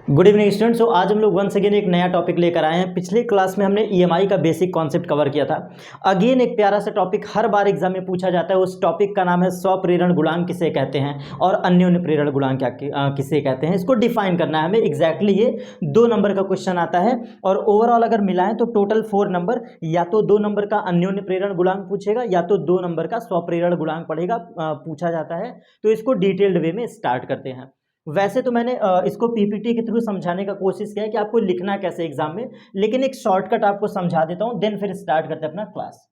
Good evening students. सो आज हम लोग वंस अगेन एक नया टॉपिक लेकर आए हैं। पिछले क्लास में हमने ईएमआई का बेसिक कॉन्सेप्ट कवर किया था। अगेन एक प्यारा सा टॉपिक हर बार एग्जाम में पूछा जाता है। उस टॉपिक का नाम है स्वप्रेरण गुणांक किसे कहते हैं और अन्योन्य प्रेरण गुणांक किसे कहते हैं। इसको डिफाइन करना है हमें एग्जैक्टली। ये 2 नंबर का क्वेश्चन आता है और ओवरऑल अगर मिलाएं तो टोटल 4 नंबर, या तो 2 नंबर का अन्योन्य प्रेरण गुणांक पूछेगा या तो 2 नंबर का स्वप्रेरण गुणांक पूछा जाता है। तो इसको डिटेल्ड वे में स्टार्ट करते हैं। वैसे तो मैंने इसको पीपीटी के थ्रू समझाने का कोशिश किया है कि आपको लिखना कैसे एग्जाम में, लेकिन एक शॉर्टकट आपको समझा देता हूं, देन फिर स्टार्ट करते हैं अपना क्लास।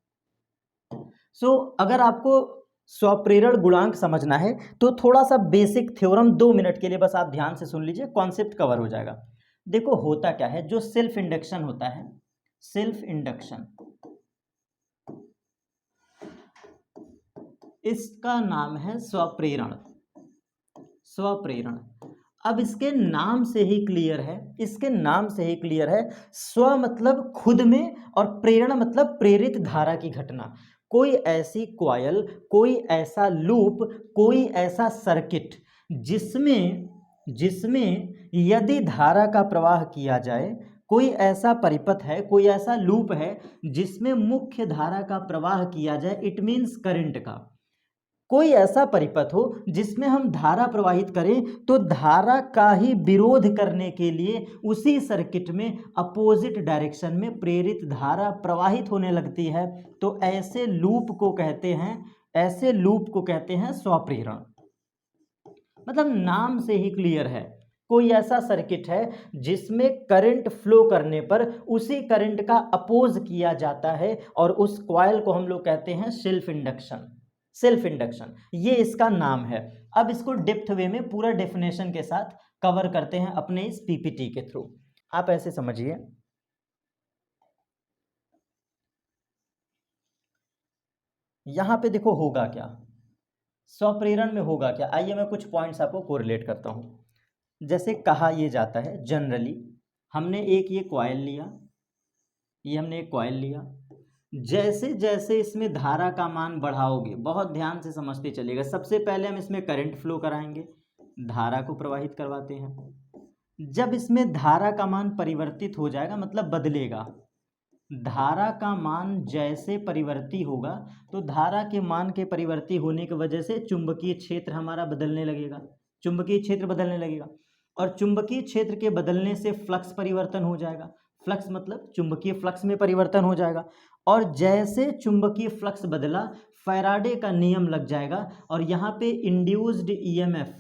अगर आपको स्वप्रेरण गुणांक समझना है तो थोड़ा सा बेसिक थ्योरम 2 मिनट के लिए बस आप ध्यान से सुन लीजिए, कॉन्सेप्ट कवर हो जाएगा। देखो होता क्या है, जो सेल्फ इंडक्शन होता है, सेल्फ इंडक्शन, इसका नाम है स्वप्रेरण। स्वप्रेरण अब इसके नाम से ही क्लियर है, इसके नाम से ही क्लियर है। स्व मतलब खुद में और प्रेरण मतलब प्रेरित धारा की घटना। कोई ऐसी कॉइल, कोई ऐसा लूप, कोई ऐसा सर्किट जिसमें जिसमें यदि धारा का प्रवाह किया जाए, कोई ऐसा परिपथ है, कोई ऐसा लूप है जिसमें मुख्य धारा का प्रवाह किया जाए, इट मीन्स करंट का। कोई ऐसा परिपथ हो जिसमें हम धारा प्रवाहित करें तो धारा का ही विरोध करने के लिए उसी सर्किट में अपोजिट डायरेक्शन में प्रेरित धारा प्रवाहित होने लगती है, तो ऐसे लूप को कहते हैं, ऐसे लूप को कहते हैं स्वप्रेरण। मतलब नाम से ही क्लियर है, कोई ऐसा सर्किट है जिसमें करंट फ्लो करने पर उसी करंट का अपोज किया जाता है और उस कॉइल को हम लोग कहते हैं सेल्फ इंडक्शन। सेल्फ इंडक्शन ये इसका नाम है। अब इसको डेप्थ वे में पूरा डेफिनेशन के साथ कवर करते हैं अपने इस पीपीटी के थ्रू। आप ऐसे समझिए, यहां पे देखो होगा क्या, स्वप्रेरण में होगा क्या। आइए मैं कुछ पॉइंट्स आपको कोरिलेट करता हूं। जैसे कहा यह जाता है जनरली, हमने एक ये कॉइल लिया, ये हमने एक कॉइल लिया, जैसे जैसे इसमें धारा का मान बढ़ाओगे, बहुत ध्यान से समझते चलिएगा। सबसे पहले हम इसमें करंट फ्लो कराएंगे, धारा को प्रवाहित करवाते हैं। जब इसमें धारा का मान परिवर्तित हो जाएगा, मतलब बदलेगा, धारा का मान जैसे परिवर्ती होगा तो धारा के मान के परिवर्ती होने की वजह से चुंबकीय क्षेत्र हमारा बदलने लगेगा, चुंबकीय क्षेत्र बदलने लगेगा। और चुंबकीय क्षेत्र के बदलने से फ्लक्स परिवर्तन हो जाएगा, फ्लक्स मतलब चुंबकीय फ्लक्स में परिवर्तन हो जाएगा। और जैसे चुंबकीय फ्लक्स बदला, फैराडे का नियम लग जाएगा और यहाँ पे इंड्यूस्ड ईएमएफ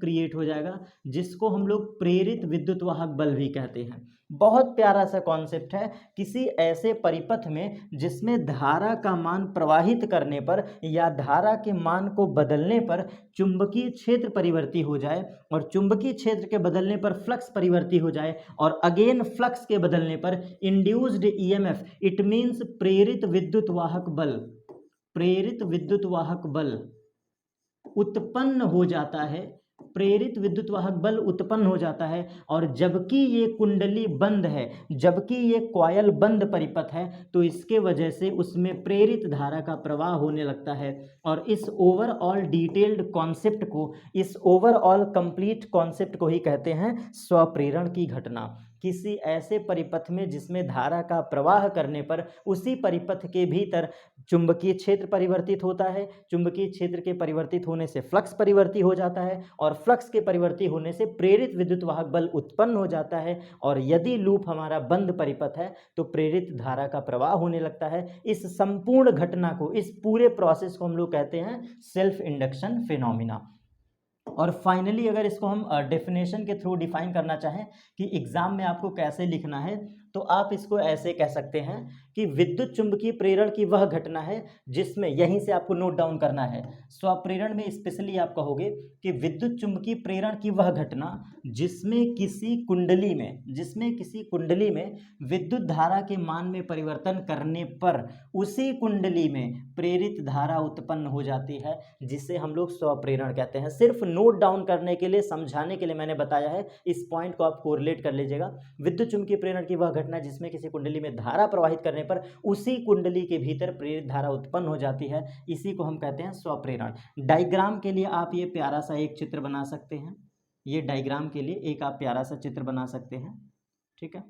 क्रिएट हो जाएगा, जिसको हम लोग प्रेरित विद्युत वाहक बल भी कहते हैं। बहुत प्यारा सा कॉन्सेप्ट है। किसी ऐसे परिपथ में जिसमें धारा का मान प्रवाहित करने पर या धारा के मान को बदलने पर चुंबकीय क्षेत्र परिवर्ती हो जाए और चुंबकीय क्षेत्र के बदलने पर फ्लक्स परिवर्ती हो जाए और अगेन फ्लक्स के बदलने पर इंड्यूस्ड ईएमएफ, इट मीन्स प्रेरित विद्युत वाहक बल, प्रेरित विद्युत वाहक बल उत्पन्न हो जाता है, प्रेरित विद्युत वाहक बल उत्पन्न हो जाता है। और जबकि ये कुंडली बंद है, जबकि ये कॉइल बंद परिपथ है, तो इसके वजह से उसमें प्रेरित धारा का प्रवाह होने लगता है। और इस ओवरऑल डिटेल्ड कॉन्सेप्ट को, इस ओवरऑल कंप्लीट कॉन्सेप्ट को ही कहते हैं स्वप्रेरण की घटना। किसी ऐसे परिपथ में जिसमें धारा का प्रवाह करने पर उसी परिपथ के भीतर चुंबकीय क्षेत्र परिवर्तित होता है, चुंबकीय क्षेत्र के परिवर्तित होने से फ्लक्स परिवर्ती हो जाता है और फ्लक्स के परिवर्ती होने से प्रेरित विद्युत वाहक बल उत्पन्न हो जाता है। और यदि लूप हमारा बंद परिपथ है तो प्रेरित धारा का प्रवाह होने लगता है। इस संपूर्ण घटना को, इस पूरे प्रोसेस को हम लोग कहते हैं सेल्फ इंडक्शन फिनोमिना। और फाइनली अगर इसको हम डेफिनेशन के थ्रू डिफाइन करना चाहें कि एग्जाम में आपको कैसे लिखना है, तो आप इसको ऐसे कह सकते हैं कि विद्युत चुंबकीय प्रेरण की वह घटना है जिसमें, यहीं से आपको नोट डाउन करना है, स्वप्रेरण में स्पेशली आप कहोगे कि विद्युत चुंबकीय प्रेरण की वह घटना जिसमें किसी कुंडली में, जिसमें किसी कुंडली में विद्युत धारा के मान में परिवर्तन करने पर उसी कुंडली में प्रेरित धारा उत्पन्न हो जाती है, जिसे हम लोग स्वप्रेरण कहते हैं। सिर्फ नोट डाउन करने के लिए, समझाने के लिए मैंने बताया है, इस पॉइंट को आप कोरिलेट कर लीजिएगा। विद्युत चुंबकीय प्रेरण की वह घटना जिसमें किसी कुंडली में धारा प्रवाहित करने पर उसी कुंडली के भीतर प्रेरित धारा उत्पन्न हो जाती है, इसी को हम कहते हैं स्वप्रेरण। डायग्राम के लिए आप ये प्यारा सा एक चित्र बना सकते हैं, ये डायग्राम के लिए एक आप प्यारा सा चित्र बना सकते हैं, ठीक है,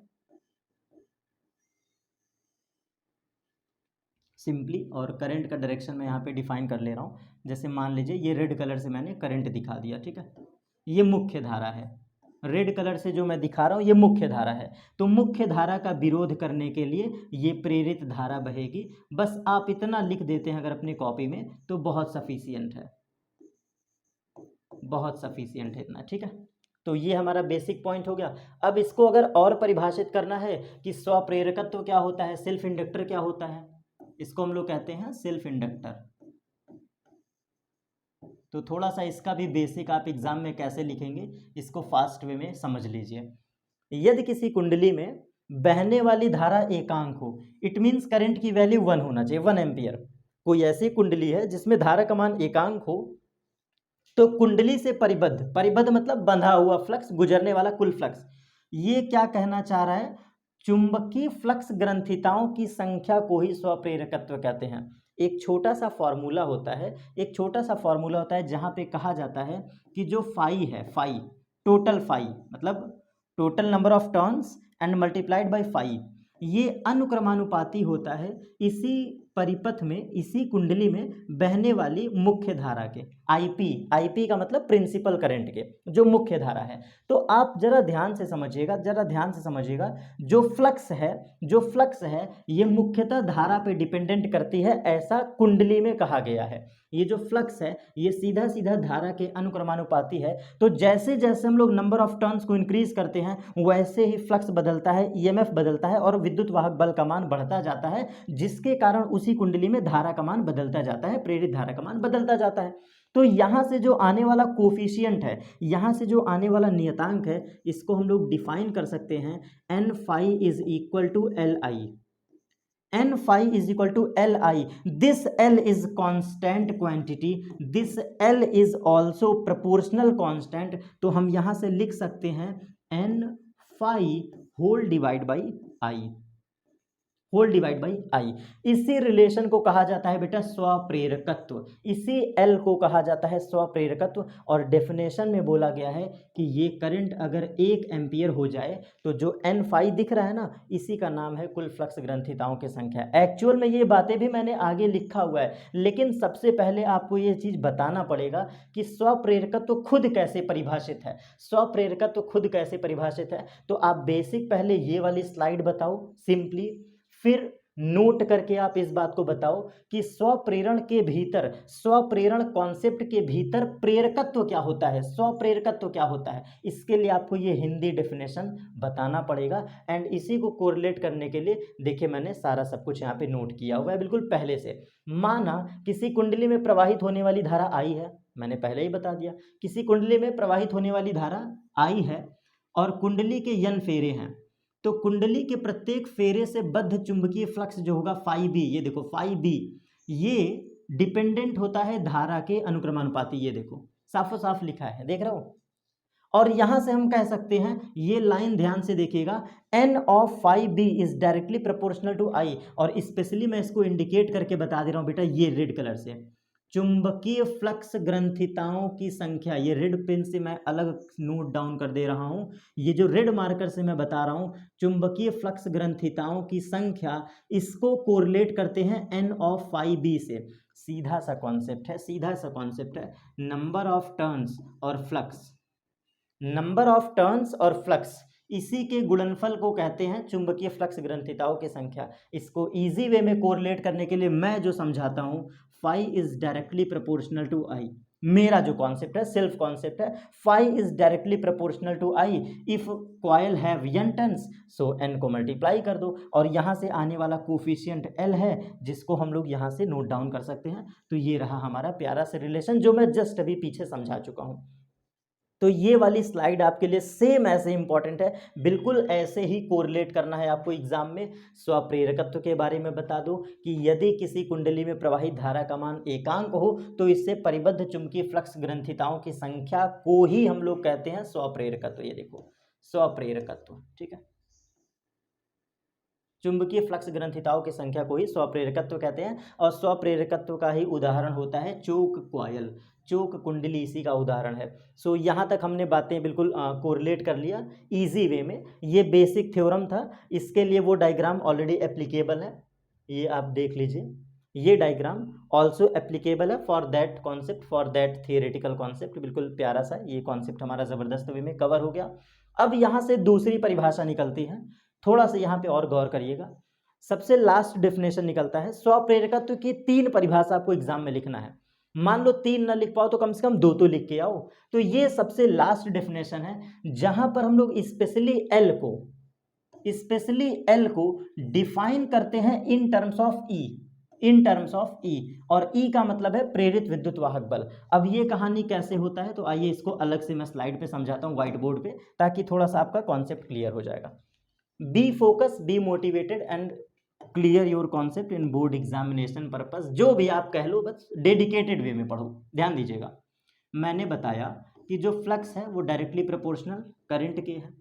सिंपली। और करंट का डायरेक्शन मैं यहाँ पे डिफाइन कर ले रहा हूँ। जैसे मान लीजिए ये रेड कलर से मैंने करंट दिखा दिया, ठीक है, ये मुख्य धारा है। रेड कलर से जो मैं दिखा रहा हूँ ये मुख्य धारा है। तो मुख्य धारा का विरोध करने के लिए ये प्रेरित धारा बहेगी। बस आप इतना लिख देते हैं अगर अपनी कॉपी में तो बहुत सफिशियंट है, बहुत सफिशियंट है इतना, ठीक है। तो ये हमारा बेसिक पॉइंट हो गया। अब इसको अगर और परिभाषित करना है कि स्वप्रेरकत्व तो क्या होता है, सेल्फ इंडक्टर क्या होता है, इसको हम लोग कहते हैं सेल्फ इंडक्टर। तो थोड़ा सा इसका भी बेसिक आप एग्जाम में कैसे लिखेंगे इसको फास्ट वे में समझ लीजिए। यदि किसी कुंडली में बहने वाली धारा एकांक हो, इट मीन्स करंट की वैल्यू 1 होना चाहिए, 1 एम्पियर। कोई ऐसी कुंडली है जिसमें धारा का मान एकांक हो, तो कुंडली से परिबद्ध, परिबद्ध मतलब बंधा हुआ फ्लक्स, गुजरने वाला कुल फ्लक्स, ये क्या कहना चाह रहा है, चुंबकीय फ्लक्स ग्रंथिताओं की संख्या को ही स्वप्रेरकत्व कहते हैं। एक छोटा सा फॉर्मूला होता है, एक छोटा सा फॉर्मूला होता है जहां पे कहा जाता है कि जो फाई है, फाई टोटल, फाई मतलब total number of turns and multiplied by phi, ये अनुक्रमानुपाती होता है इसी परिपथ में, इसी कुंडली में बहने वाली मुख्य धारा के, आईपी, आईपी का मतलब प्रिंसिपल करंट के, जो मुख्य धारा है। तो आप जरा ध्यान से समझिएगा, जरा ध्यान से समझिएगा, जो फ्लक्स है, जो फ्लक्स है ये मुख्यतः धारा पे डिपेंडेंट करती है, ऐसा कुंडली में कहा गया है। ये जो फ्लक्स है ये सीधा सीधा धारा के अनुक्रमानुपाती है। तो जैसे जैसे हम लोग नंबर ऑफ टर्न्स को इंक्रीज करते हैं वैसे ही फ्लक्स बदलता है, ईएमएफ बदलता है और विद्युत वाहक बल का मान बढ़ता जाता है, जिसके कारण उसी कुंडली में धारा का मान बदलता जाता है, प्रेरित धारा का मान बदलता जाता है। तो यहाँ से जो आने वाला कोफिशियंट है, यहाँ से जो आने वाला नियतांक है, इसको हम लोग डिफाइन कर सकते हैं N phi is equal to L I. n phi is equal to Li. This L is constant quantity. This L is also proportional constant. तो हम यहाँ से लिख सकते हैं n phi whole divide by I, whole divide by I. इसी relation को कहा जाता है बेटा स्वप्रेरकत्व, इसी एल को कहा जाता है स्वप्रेरकत्व। और डेफिनेशन में बोला गया है कि ये करंट अगर 1 एम्पियर हो जाए तो जो एन फाई दिख रहा है ना, इसी का नाम है कुल फ्लक्स ग्रंथिताओं की संख्या। एक्चुअल में ये बातें भी मैंने आगे लिखा हुआ है, लेकिन सबसे पहले आपको ये चीज़ बताना पड़ेगा कि स्वप्रेरकत्व खुद कैसे परिभाषित है, स्वप्रेरकत्व खुद कैसे परिभाषित है। तो आप बेसिक पहले ये वाली स्लाइड बताओ सिंपली, फिर नोट करके आप इस बात को बताओ कि स्वप्रेरण के भीतर, स्वप्रेरण कॉन्सेप्ट के भीतर प्रेरकत्व क्या होता है, स्वप्रेरकत्व क्या होता है। इसके लिए आपको ये हिंदी डेफिनेशन बताना पड़ेगा। एंड इसी को कोरिलेट करने के लिए देखिए मैंने सारा सब कुछ यहाँ पे नोट किया हुआ है बिल्कुल पहले से। माना किसी कुंडली में प्रवाहित होने वाली धारा आई है, मैंने पहले ही बता दिया, किसी कुंडली में प्रवाहित होने वाली धारा आई है और कुंडली के n फेरे हैं, तो कुंडली के प्रत्येक फेरे से बद्ध चुंबकीय फ्लक्स जो होगा फाई बी, ये देखो फाई बी, ये डिपेंडेंट होता है धारा के अनुक्रमानुपाती। ये देखो साफो साफ लिखा है, देख रहे हो। और यहां से हम कह सकते हैं, ये लाइन ध्यान से देखिएगा, N of phi B is directly proportional to I. और स्पेशली मैं इसको इंडिकेट करके बता दे रहा हूं बेटा, ये रेड कलर से चुंबकीय फ्लक्स ग्रंथिताओं की संख्या, ये रेड पेन से मैं अलग नोट डाउन कर दे रहा हूं, ये जो रेड मार्कर से मैं बता रहा हूं चुंबकीय फ्लक्स ग्रंथिताओं की संख्या, इसको कोरिलेट करते हैं एन ऑफ फाई बी से। सीधा सा कॉन्सेप्ट है, सीधा सा कॉन्सेप्ट है, नंबर ऑफ टर्न्स और फ्लक्स, नंबर ऑफ टर्न्स और फ्लक्स, इसी के गुणनफल को कहते हैं चुंबकीय फ्लक्स ग्रंथिताओं की संख्या। इसको इजी वे में कोरिलेट करने के लिए मैं जो समझाता हूं, phi is directly proportional to I. मेरा जो कॉन्सेप्ट है, सेल्फ कॉन्सेप्ट है, phi is directly proportional to I. If coil have n turns so n को मल्टीप्लाई कर दो, और यहाँ से आने वाला कोफिशियंट l है जिसको हम लोग यहाँ से नोट डाउन कर सकते हैं। तो ये रहा हमारा प्यारा सा रिलेशन जो मैं जस्ट अभी पीछे समझा चुका हूँ। तो ये वाली स्लाइड आपके लिए सेम ऐसे इंपॉर्टेंट है, बिल्कुल ऐसे ही कोरिलेट करना है आपको एग्जाम में। स्वप्रेरकत्व के बारे में बता दो कि यदि किसी कुंडली में प्रवाहित धारा का मान एकांक हो तो इससे परिबद्ध चुंबकीय फ्लक्स ग्रंथिताओं की संख्या को ही हम लोग कहते हैं स्वप्रेरकत्व। ये देखो स्वप्रेरकत्व, ठीक है। चुंबकीय फ्लक्स ग्रंथिताओं की संख्या को ही स्वप्रेरकत्व कहते हैं, और स्वप्रेरकत्व का ही उदाहरण होता है चोक कॉयल, चोक कुंडली इसी का उदाहरण है। सो यहाँ तक हमने बातें बिल्कुल कोरिलेट कर लिया इजी वे में। ये बेसिक थ्योरम था, इसके लिए वो डायग्राम ऑलरेडी एप्लीकेबल है, ये आप देख लीजिए। ये डायग्राम ऑल्सो एप्लीकेबल है for that concept, for that theoretical concept. बिल्कुल प्यारा सा ये कॉन्सेप्ट हमारा ज़बरदस्त वे में कवर हो गया। अब यहाँ से दूसरी परिभाषा निकलती है, थोड़ा सा यहाँ पे और गौर करिएगा। सबसे लास्ट डेफिनेशन निकलता है स्वप्रेरकत्व की 3 परिभाषा आपको एग्जाम में लिखना है। मान लो 3 ना लिख पाओ तो कम से कम 2 तो लिख के आओ। तो ये सबसे लास्ट डेफिनेशन है जहां पर हम लोग स्पेशली एल को डिफाइन करते हैं in terms of E, in terms of E, और ई का मतलब है प्रेरित विद्युत वाहक बल। अब ये कहानी कैसे होता है, तो आइए इसको अलग से मैं स्लाइड पे समझाता हूँ व्हाइट बोर्ड पे, ताकि थोड़ा सा आपका कॉन्सेप्ट क्लियर हो जाएगा। B focus, be motivated and clear your concept in board examination purpose, जो भी आप कह लो, बस डेडिकेटेड वे में पढ़ो। ध्यान दीजिएगा, मैंने बताया कि जो फ्लक्स है वो डायरेक्टली प्रोपोर्शनल करंट के है।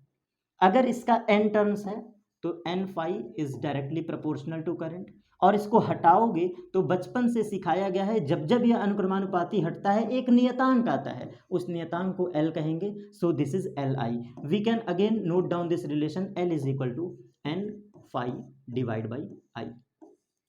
अगर इसका एन टर्म्स है तो N phi is directly proportional to current, और इसको हटाओगे तो बचपन से सिखाया गया है जब जब यह अनुक्रमानुपाती हटता है एक नियतांक आता है, उस नियतांक को एल कहेंगे। So this is L I. We can again note down this relation, L is equal to N phi divide by I.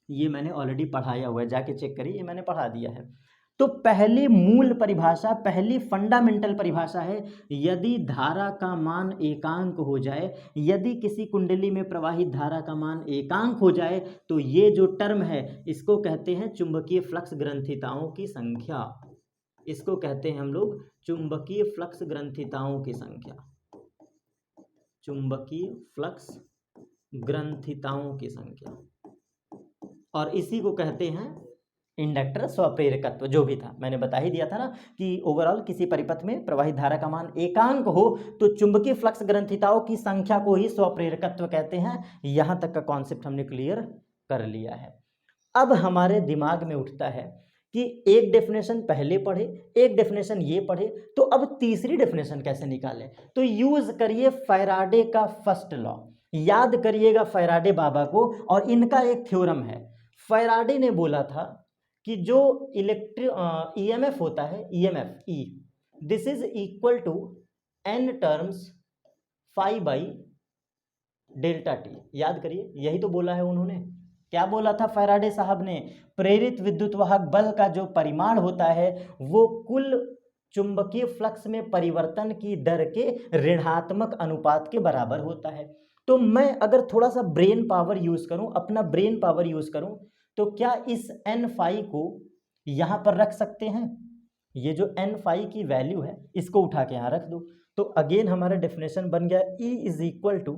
ये मैंने ऑलरेडी पढ़ाया हुआ है, जाके चेक करिए, ये मैंने पढ़ा दिया है। तो पहली मूल परिभाषा, पहली फंडामेंटल परिभाषा है, यदि धारा का मान एकांक हो जाए, यदि किसी कुंडली में प्रवाहित धारा का मान एकांक हो जाए, तो ये जो टर्म है इसको कहते हैं चुंबकीय फ्लक्स ग्रंथिताओं की संख्या। इसको कहते हैं हम लोग चुंबकीय फ्लक्स ग्रंथिताओं की संख्या, चुंबकीय फ्लक्स ग्रंथिताओं की संख्या, और इसी को कहते हैं इंडक्टर स्वप्रेरकत्व। जो भी था मैंने बता ही दिया था ना कि ओवरऑल किसी परिपथ में प्रवाहित धारा का मान एकांक हो तो चुंबकीय फ्लक्स ग्रंथिताओं की संख्या को ही स्वप्रेरकत्व कहते हैं। यहां तक का कॉन्सेप्ट हमने क्लियर कर लिया है। अब हमारे दिमाग में उठता है कि एक डेफिनेशन पहले पढ़े, एक डेफिनेशन ये पढ़े, तो अब तीसरी डेफिनेशन कैसे निकालें। तो यूज करिए फैराडे का फर्स्ट लॉ, याद करिएगा फैराडे बाबा को, और इनका एक थ्योरम है। फैराडे ने बोला था कि जो ईएमएफ होता है, EMF E, this is equal to N terms phi by delta T. याद करिए, यही तो बोला है उन्होंने। क्या बोला था फैराडे साहब ने? प्रेरित विद्युत वाहक बल का जो परिमाण होता है वो कुल चुंबकीय फ्लक्स में परिवर्तन की दर के ऋणात्मक अनुपात के बराबर होता है। तो मैं अगर थोड़ा सा ब्रेन पावर यूज करूं, अपना ब्रेन पावर यूज करूं, तो क्या इस एन फाई को यहां पर रख सकते हैं? ये जो एन फाई की वैल्यू है इसको उठा के यहां रख दो, तो अगेन हमारा डेफिनेशन बन गया E is equal to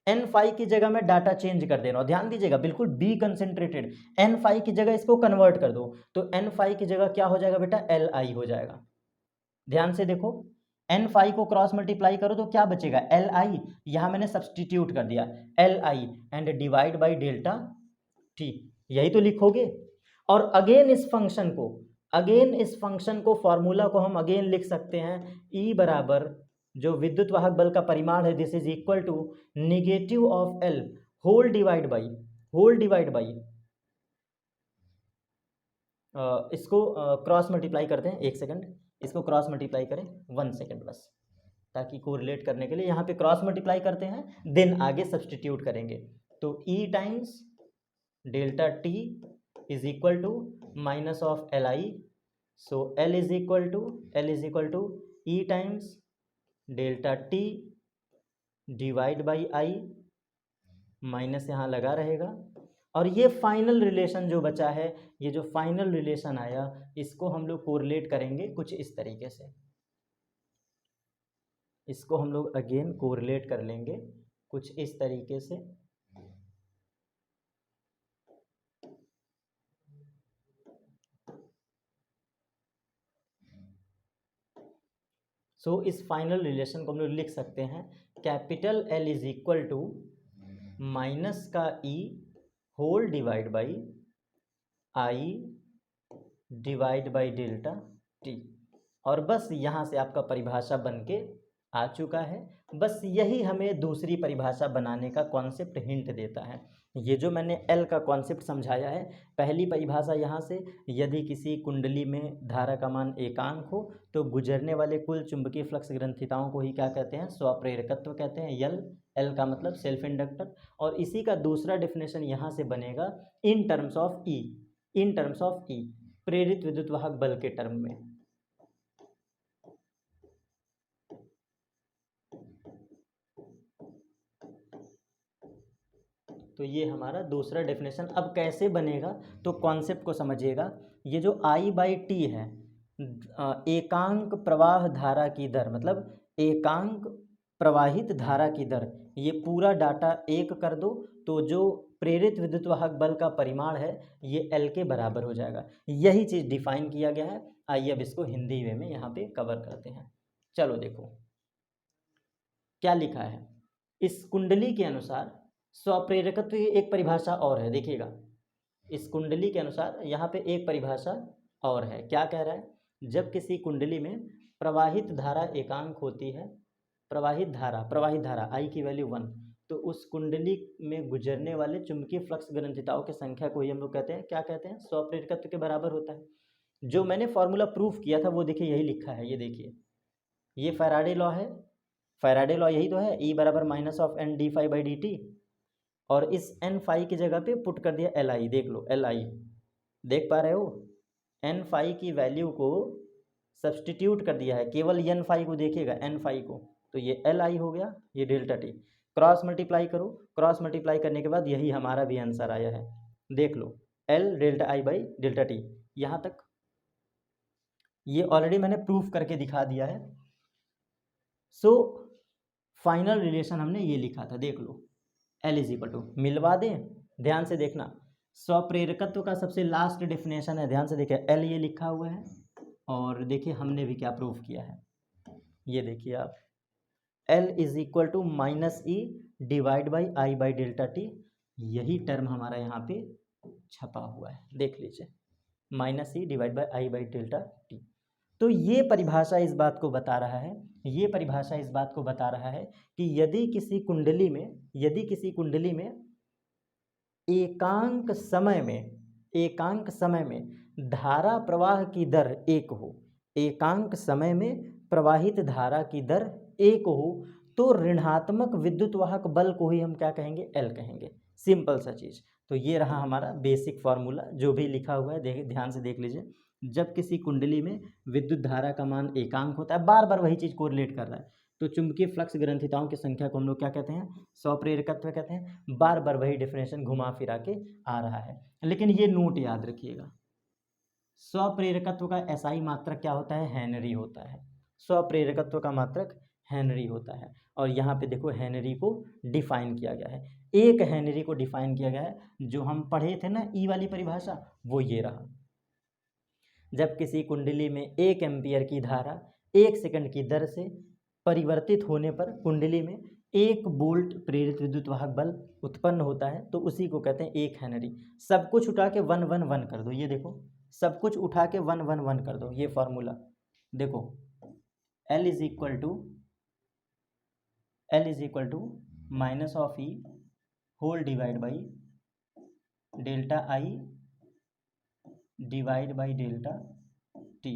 N phi की जगह में डाटा चेंज कर दे रहा हूं, ध्यान दीजिएगा, बिल्कुल बी कंसेंट्रेटेड। एन फाई की जगह इसको कन्वर्ट कर दो, तो एन फाई की जगह क्या हो जाएगा बेटा? एल आई हो जाएगा। ध्यान से देखो, एन फाई को क्रॉस मल्टीप्लाई करो तो क्या बचेगा? L I. यहां मैंने सब्सटीट्यूट कर दिया L I and divide by delta T, यही तो लिखोगे। और अगेन इस फंक्शन को फॉर्मूला को हम अगेन लिख सकते हैं, ई बराबर जो विद्युत वाहक बल का परिमाण है, this is equal to negative of L whole divide by इसको क्रॉस मल्टीप्लाई करते हैं, एक सेकंड, इसको क्रॉस मल्टीप्लाई करें 1 सेकंड बस, ताकि कोरिलेट करने के लिए यहाँ पे क्रॉस मल्टीप्लाई करते हैं, देन आगे सब्सटीट्यूट करेंगे। तो E times delta t is equal to minus of L I, so L is equal to E times delta t divide by I, minus यहाँ लगा रहेगा। और ये फाइनल रिलेशन जो बचा है, ये जो फाइनल रिलेशन आया, इसको हम लोग कोरिलेट करेंगे कुछ इस तरीके से, इसको हम लोग अगेन कोरिलेट कर लेंगे कुछ इस तरीके से। सो इस फाइनल रिलेशन को हम लोग लिख सकते हैं, capital L is equal to minus का E whole divide by I divide by delta t, और बस यहाँ से आपका परिभाषा बन के आ चुका है। बस यही हमें दूसरी परिभाषा बनाने का कॉन्सेप्ट हिंट देता है। ये जो मैंने एल का कॉन्सेप्ट समझाया है, पहली परिभाषा यहाँ से, यदि किसी कुंडली में धारा का मान एकांक हो तो गुजरने वाले कुल चुंबकीय फ्लक्स ग्रंथिताओं को ही क्या कहते हैं, स्वप्रेरकत्व कहते हैं। यल, एल का मतलब सेल्फ इंडक्टर। और इसी का दूसरा डेफिनेशन यहाँ से बनेगा in terms of E, in terms of E, प्रेरित विद्युत वाहक बल के टर्म में। तो ये हमारा दूसरा डेफिनेशन। अब कैसे बनेगा, तो कॉन्सेप्ट को समझिएगा। ये जो I/T है, एकांक प्रवाह धारा की दर, मतलब एकांक प्रवाहित धारा की दर, ये पूरा डाटा एक कर दो तो जो प्रेरित विद्युत वाहक बल का परिमाण है ये L के बराबर हो जाएगा। यही चीज़ डिफाइन किया गया है। आइए अब इसको हिंदी वे में यहाँ पे कवर करते हैं। चलो देखो क्या लिखा है। इस कुंडली के अनुसार स्वप्रेरकत्व की एक परिभाषा और है, देखिएगा। इस कुंडली के अनुसार यहाँ पे एक परिभाषा और है। क्या कह रहा है, जब किसी कुंडली में प्रवाहित धारा एकांक होती है, प्रवाहित धारा I की वैल्यू 1, तो उस कुंडली में गुजरने वाले चुंबकीय फ्लक्स ग्रंथिताओं की संख्या को ही हम लोग कहते हैं, क्या कहते हैं, स्वप्रेरकत्व के बराबर होता है। जो मैंने फॉर्मूला प्रूफ किया था वो देखिए यही लिखा है, ये देखिए, ये फैराडे लॉ है। फैराडे लॉ यही तो है, E बराबर minus of N D phi by D T. और इस एन फाई की जगह पे पुट कर दिया एल आई, देख लो एल आई, देख पा रहे हो, एन फाई की वैल्यू को सब्सटीट्यूट कर दिया है, केवल एन फाई को देखिएगा, एन फाई को, तो ये एल आई हो गया, ये डेल्टा टी। क्रॉस मल्टीप्लाई करो, क्रॉस मल्टीप्लाई करने के बाद यही हमारा भी आंसर आया है, देख लो, L delta I by delta t. यहाँ तक ये ऑलरेडी मैंने प्रूफ करके दिखा दिया है। सो फाइनल रिलेशन हमने ये लिखा था, देख लो, L इज इक्वल टू, मिलवा दें, ध्यान से देखना, स्वप्रेरकत्व का सबसे लास्ट डेफिनेशन है, ध्यान से देखिए, L ये लिखा हुआ है। और देखिए हमने भी क्या प्रूफ किया है, ये देखिए आप, L is equal to minus E divide by I by delta T. यही टर्म हमारा यहाँ पे छपा हुआ है, देख लीजिए, minus E divide by I by delta T. तो ये परिभाषा इस बात को बता रहा है, ये परिभाषा इस बात को बता रहा है कि यदि किसी कुंडली में एकांक समय में धारा प्रवाह की दर एक हो, एकांक समय में प्रवाहित धारा की दर एक हो, तो ऋणात्मक विद्युत वाहक बल को ही हम क्या कहेंगे, L कहेंगे। सिंपल सा चीज़। तो ये रहा हमारा बेसिक फार्मूला, जो भी लिखा हुआ है ध्यान से देख लीजिए। जब किसी कुंडली में विद्युत धारा का मान एकांक होता है, बार बार वही चीज़ कोरिलेट कर रहा है, तो चुंबकीय फ्लक्स ग्रंथिताओं की संख्या को हम लोग क्या कहते हैं, स्वप्रेरकत्व कहते हैं। बार बार वही डेफिनेशन घुमा फिरा के आ रहा है। लेकिन ये नोट याद रखिएगा, स्वप्रेरकत्व का SI मात्रक क्या होता है, हेनरी होता है। स्वप्रेरकत्व का मात्रक हेनरी होता है। और यहाँ पे देखो हेनरी को डिफाइन किया गया है, एक हेनरी को डिफाइन किया गया है, जो हम पढ़े थे ना ई वाली परिभाषा, वो ये रहा। जब किसी कुंडली में 1 एम्पियर की धारा 1 सेकंड की दर से परिवर्तित होने पर कुंडली में 1 वोल्ट प्रेरित विद्युत वाहक बल उत्पन्न होता है, तो उसी को कहते हैं 1 हेनरी। सब कुछ उठा के 1 1 1 कर दो, ये देखो, सब कुछ उठा के 1 1 1 कर दो, ये फॉर्मूला देखो, L is equal to minus of E whole divide by delta I divide by delta T.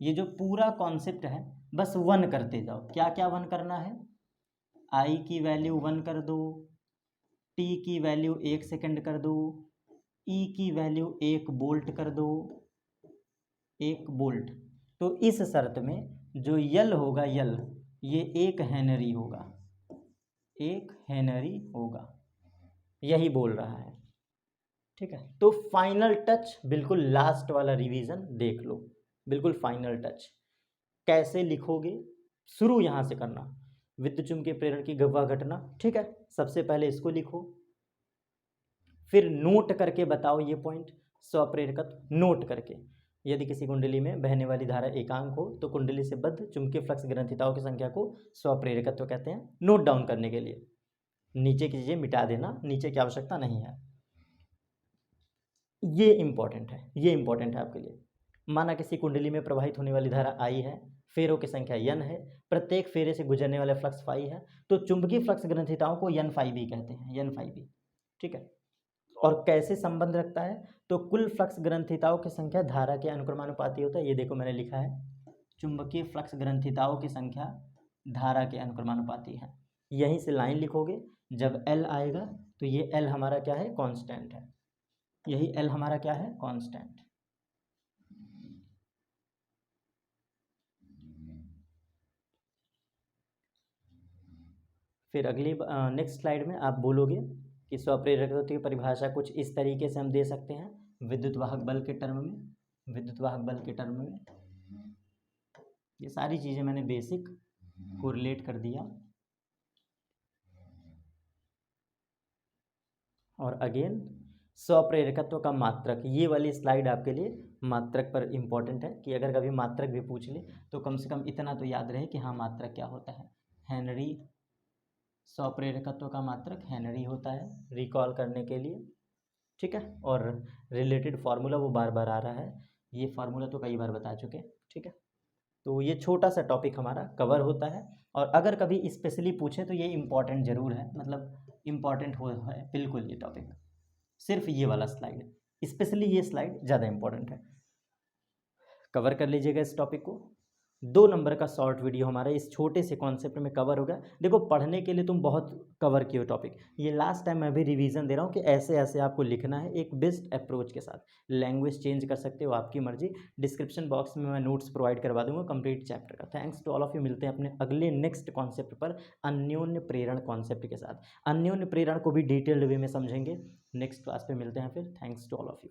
ये जो पूरा कॉन्सेप्ट है बस 1 करते जाओ। क्या क्या 1 करना है, आई की वैल्यू 1 कर दो, टी की वैल्यू 1 सेकंड कर दो, ई की वैल्यू 1 वोल्ट कर दो, 1 वोल्ट। तो इस शर्त में जो यल होगा, यल ये 1 हेनरी होगा, 1 हेनरी होगा, यही बोल रहा है। ठीक है, तो फाइनल टच, बिल्कुल लास्ट वाला रिवीजन देख लो, बिल्कुल फाइनल टच कैसे लिखोगे, शुरू यहाँ से करना, विद्युत चुम्बकीय प्रेरण की गवाह घटना। ठीक है, सबसे पहले इसको लिखो, फिर नोट करके बताओ ये पॉइंट, स्वप्रेरकत्व नोट करके। यदि किसी कुंडली में बहने वाली धारा एकांक हो तो कुंडली से बद्ध चुंबकीय फ्लक्स ग्रंथिताओं की संख्या को स्वप्रेरकत्व कहते हैं। नोट डाउन करने के लिए नीचे की चीजें मिटा देना, नीचे की आवश्यकता नहीं है। ये इंपॉर्टेंट है, ये इंपॉर्टेंट है आपके लिए। माना किसी कुंडली में प्रवाहित होने वाली धारा आई है, फेरों की संख्या n है, प्रत्येक फेरे से गुजरने वाला फ्लक्स फाई है, तो चुंबकीय फ्लक्स ग्रंथिताओं को n फाई बी कहते हैं, n फाई बी। ठीक है, और कैसे संबंध रखता है, तो कुल फ्लक्स ग्रंथिताओं की संख्या धारा के अनुक्रमानुपाती होता है। ये देखो मैंने लिखा है, चुंबकीय फ्लक्स ग्रंथिताओं की संख्या धारा के अनुक्रमानुपाती है। यहीं से लाइन लिखोगे, जब L आएगा तो ये L हमारा क्या है, कांस्टेंट है, यही L हमारा क्या है, कांस्टेंट। फिर अगली नेक्स्ट स्लाइड में आप बोलोगे कि स्वप्रेरकत्व की परिभाषा कुछ इस तरीके से हम दे सकते हैं विद्युत वाहक बल के टर्म में, विद्युत वाहक बल के टर्म में। ये सारी चीज़ें मैंने बेसिक कोरिलेट कर दिया। और अगेन स्वप्रेरकत्व का मात्रक, ये वाली स्लाइड आपके लिए मात्रक पर इम्पोर्टेंट है कि अगर कभी मात्रक भी पूछ ले तो कम से कम इतना तो याद रहे कि हाँ मात्रक क्या होता है। हेनरी, स्वप्रेरकत्व का मात्रक हेनरी होता है, रिकॉल करने के लिए। ठीक है, और रिलेटेड फार्मूला वो बार बार आ रहा है, ये फार्मूला तो कई बार बता चुके। ठीक है, तो ये छोटा सा टॉपिक हमारा कवर होता है, और अगर कभी स्पेशली पूछे तो ये इम्पॉर्टेंट ज़रूर है, मतलब इम्पॉर्टेंट हो है बिल्कुल ये टॉपिक। सिर्फ ये वाला स्लाइड, स्पेशली ये स्लाइड ज़्यादा इम्पॉर्टेंट है, कवर कर लीजिएगा इस टॉपिक को। 2 नंबर का शॉर्ट वीडियो हमारा इस छोटे से कॉन्सेप्ट में कवर होगा। देखो पढ़ने के लिए तुम बहुत कवर किए हो टॉपिक, ये लास्ट टाइम मैं भी रिवीजन दे रहा हूँ कि ऐसे ऐसे आपको लिखना है एक बेस्ट अप्रोच के साथ। लैंग्वेज चेंज कर सकते हो, आपकी मर्जी। डिस्क्रिप्शन बॉक्स में मैं नोट्स प्रोवाइड करवा दूंगा कंप्लीट चैप्टर का। Thanks to all of you, मिलते हैं अपने अगले नेक्स्ट कॉन्सेप्ट पर अन्योन्य प्रेरण कॉन्सेप्ट के साथ। अन्योन्य प्रेरण को भी डिटेल्ड वे में समझेंगे। नेक्स्ट क्लास पे मिलते हैं फिर। Thanks to all of you.